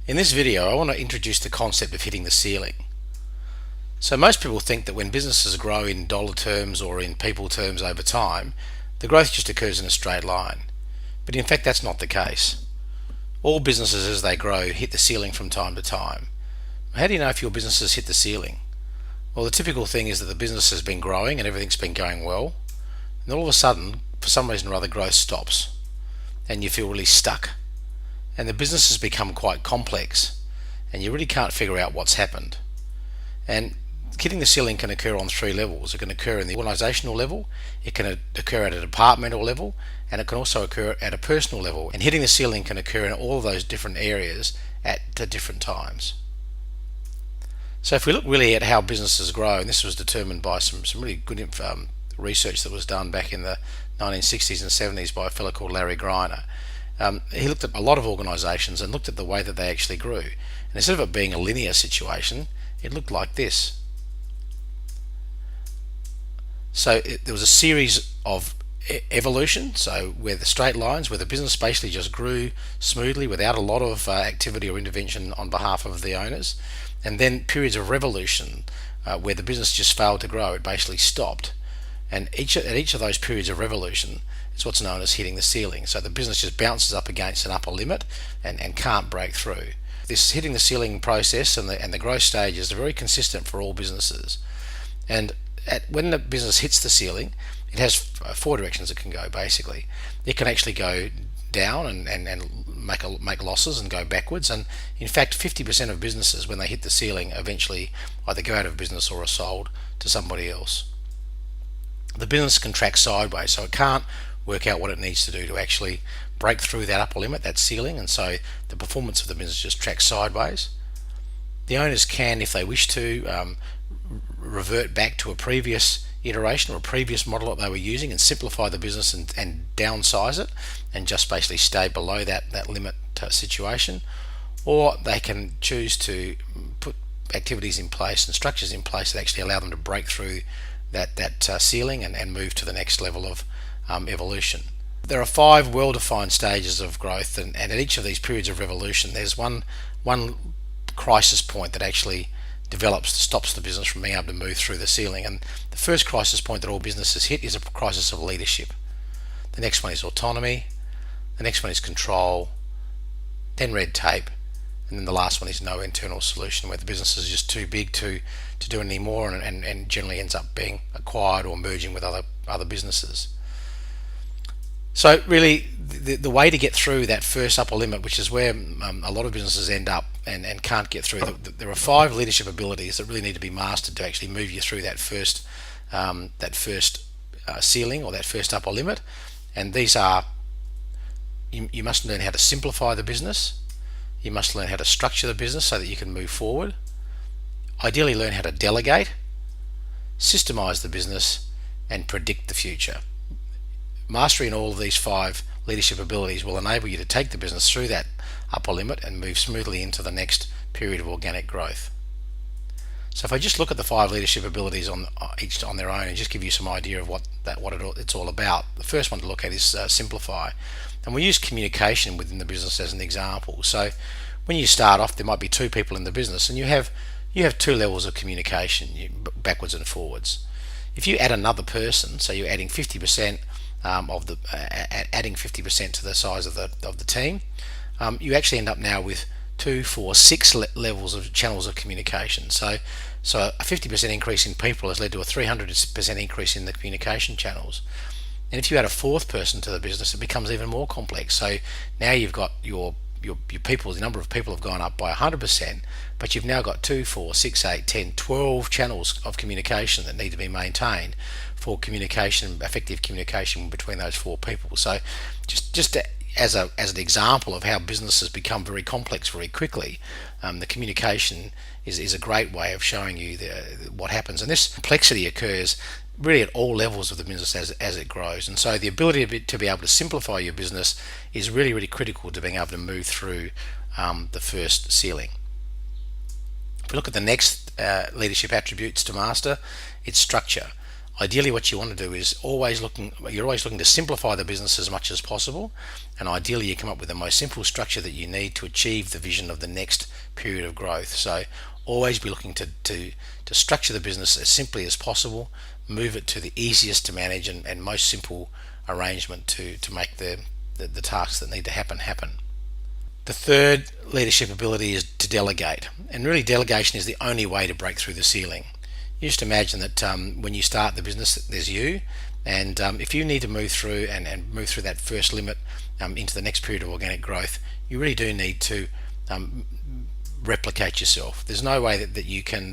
In this video, I want to introduce the concept of hitting the ceiling. So most people think that when businesses grow in dollar terms or in people terms over time, the growth just occurs in a straight line. But in fact, that's not the case. All businesses as they grow hit the ceiling from time to time. How do you know if your business has hit the ceiling? Well, the typical thing is that the business has been growing and everything's been going well, and all of a sudden, for some reason or other, growth stops and you feel really stuck. And the business has become quite complex and you really can't figure out what's happened. And hitting the ceiling can occur on three levels. It can occur in the organizational level, it can occur at a departmental level, and it can also occur at a personal level. And hitting the ceiling can occur in all of those different areas at different times. So if we look really at how businesses grow, and this was determined by some really good research that was done back in the 1960s and 70s by a fellow called Larry Greiner. He looked at a lot of organisations and looked at the way that they actually grew. And instead of it being a linear situation, it looked like this. So there was a series of evolution, so where the straight lines, where the business basically just grew smoothly without a lot of activity or intervention on behalf of the owners, and then periods of revolution where the business just failed to grow, it basically stopped. And at each of those periods of revolution, it's what's known as hitting the ceiling. So the business just bounces up against an upper limit and can't break through. This hitting the ceiling process and the growth stages are very consistent for all businesses. And when the business hits the ceiling, it has four directions it can go basically. It can actually go down and make losses and go backwards. And in fact, 50% of businesses, when they hit the ceiling, eventually either go out of business or are sold to somebody else. The business can track sideways, so it can't work out what it needs to do to actually break through that upper limit, that ceiling, and so the performance of the business just tracks sideways. The owners can, if they wish to, revert back to a previous iteration or a previous model that they were using and simplify the business and downsize it and just basically stay below that limit situation, or they can choose to put activities in place and structures in place that actually allow them to break through that ceiling and move to the next level of evolution. There are 5 well-defined stages of growth, and at each of these periods of revolution there's one crisis point that actually stops the business from being able to move through the ceiling. And the first crisis point that all businesses hit is a crisis of leadership. The next one is autonomy, the next one is control, then red tape, and then the last one is no internal solution, where the business is just too big to do any more and generally ends up being acquired or merging with other businesses. So really the way to get through that first upper limit, which is where a lot of businesses end up and can't get through, there are 5 leadership abilities that really need to be mastered to actually move you through that first ceiling or that first upper limit. And these are: you must learn how to simplify the business, you must learn how to structure the business so that you can move forward, ideally learn how to delegate, systemize the business, and predict the future. Mastering all of these 5 leadership abilities will enable you to take the business through that upper limit and move smoothly into the next period of organic growth. So if I just look at the 5 leadership abilities each on their own and just give you some idea of what it's all about, the first one to look at is simplify. And we use communication within the business as an example. So when you start off, there might be 2 people in the business, and you have 2 levels of communication, backwards and forwards. If you add another person, so you're adding 50% adding 50% to the size of the team, you actually end up now with 2, 4, 6 levels of channels of communication. So a 50% increase in people has led to a 300% increase in the communication channels. And if you add a 4th person to the business, it becomes even more complex. So now you've got your people, the number of people have gone up by 100%, but you've now got 2, 4, 6, 8, 10, 12 channels of communication that need to be maintained for effective communication between those 4 people. So just as an example of how businesses become very complex very quickly, the communication is a great way of showing you what happens. And this complexity occurs really at all levels of the business as it grows. And so the ability to be able to simplify your business is really, really critical to being able to move through the first ceiling. If we look at the next leadership attributes to master, it's structure. Ideally, what you want to do is you're always looking to simplify the business as much as possible, and ideally you come up with the most simple structure that you need to achieve the vision of the next period of growth. So always be looking to structure the business as simply as possible, move it to the easiest to manage and most simple arrangement to make the tasks that need to happen. The third leadership ability is to delegate, and really delegation is the only way to break through the ceiling. You just imagine that when you start the business, there's you, and if you need to move through and move through that first limit into the next period of organic growth, you really do need to replicate yourself. There's no way that you can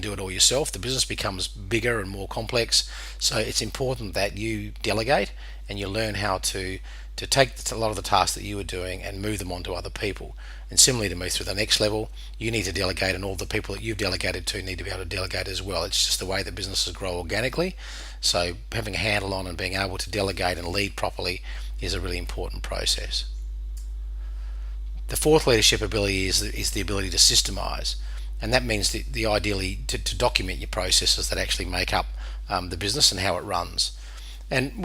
do it all yourself. The business becomes bigger and more complex, so it's important that you delegate and you learn how to take a lot of the tasks that you were doing and move them on to other people. And similarly, to move through the next level, you need to delegate, and all the people that you've delegated to need to be able to delegate as well. It's just the way that businesses grow organically. So having a handle on and being able to delegate and lead properly is a really important process. The fourth leadership ability is the ability to systemize, and that means the ideally to document your processes that actually make up the business and how it runs. And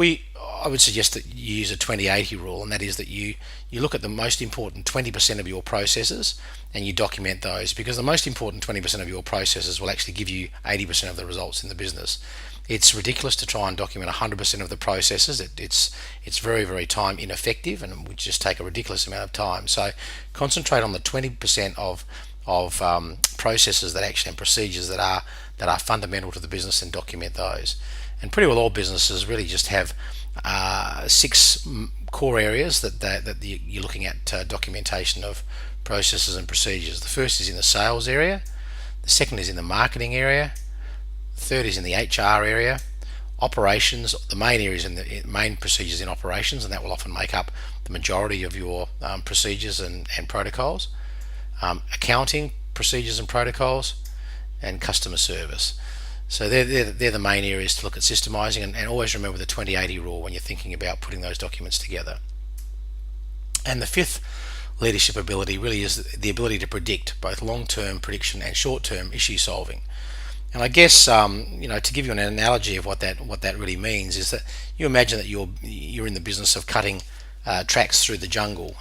I would suggest that you use a 20-80 rule, and that is that you look at the most important 20% of your processes and you document those, because the most important 20% of your processes will actually give you 80% of the results in the business. It's ridiculous to try and document 100% of the processes. It's very, very time ineffective and would just take a ridiculous amount of time. So concentrate on the 20% of processes that actually and procedures that are fundamental to the business, and document those. And pretty well all businesses really just have 6 core areas that you're looking at documentation of processes and procedures. The first is in the sales area, the second is in the marketing area, the third is in the HR area, operations. The main areas in the main procedures in operations, and that will often make up the majority of your procedures and protocols. Accounting, procedures and protocols, and customer service. So they're the main areas to look at systemizing, and always remember the 20-80 rule when you're thinking about putting those documents together. And the fifth leadership ability really is the ability to predict both long-term prediction and short-term issue solving. And I guess to give you an analogy of what that really means is that you imagine that you're in the business of cutting tracks through the jungle,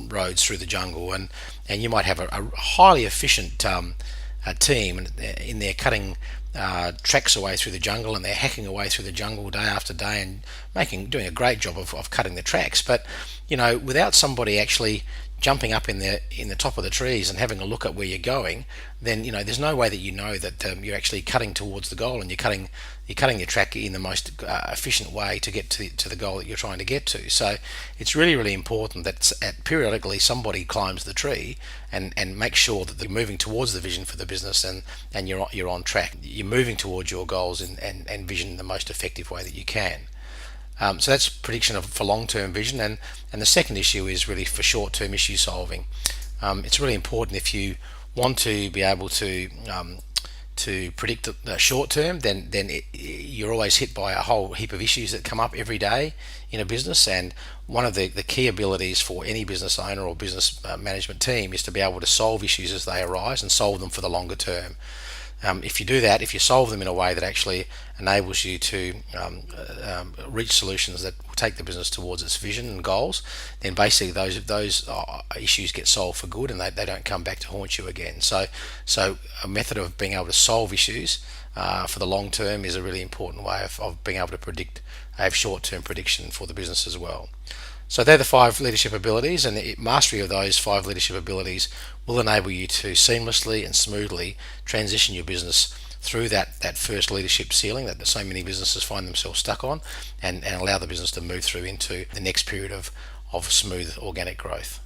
roads through the jungle, and you might have a highly efficient team in there cutting tracks away through the jungle, and they're hacking away through the jungle day after day and doing a great job of cutting the tracks. But without somebody actually jumping up in the top of the trees and having a look at where you're going, then there's no way that that you're actually cutting towards the goal, and you're cutting your track in the most efficient way to get to the goal that you're trying to get to. So it's really, really important that periodically somebody climbs the tree and makes sure that they're moving towards the vision for the business, and you're on track. You're moving towards your goals and vision in the most effective way that you can. So that's prediction for long-term vision, and the second issue is really for short-term issue solving. It's really important if you want to be able to predict the short term, then you're always hit by a whole heap of issues that come up every day in a business. And one of the key abilities for any business owner or business management team is to be able to solve issues as they arise and solve them for the longer term. If you do that, if you solve them in a way that actually enables you to reach solutions that will take the business towards its vision and goals, then basically those issues get solved for good, and they don't come back to haunt you again. So a method of being able to solve issues for the long term is a really important way of being able to have short-term prediction for the business as well. So they're the 5 leadership abilities, and the mastery of those 5 leadership abilities will enable you to seamlessly and smoothly transition your business through that first leadership ceiling that so many businesses find themselves stuck on, and allow the business to move through into the next period of smooth organic growth.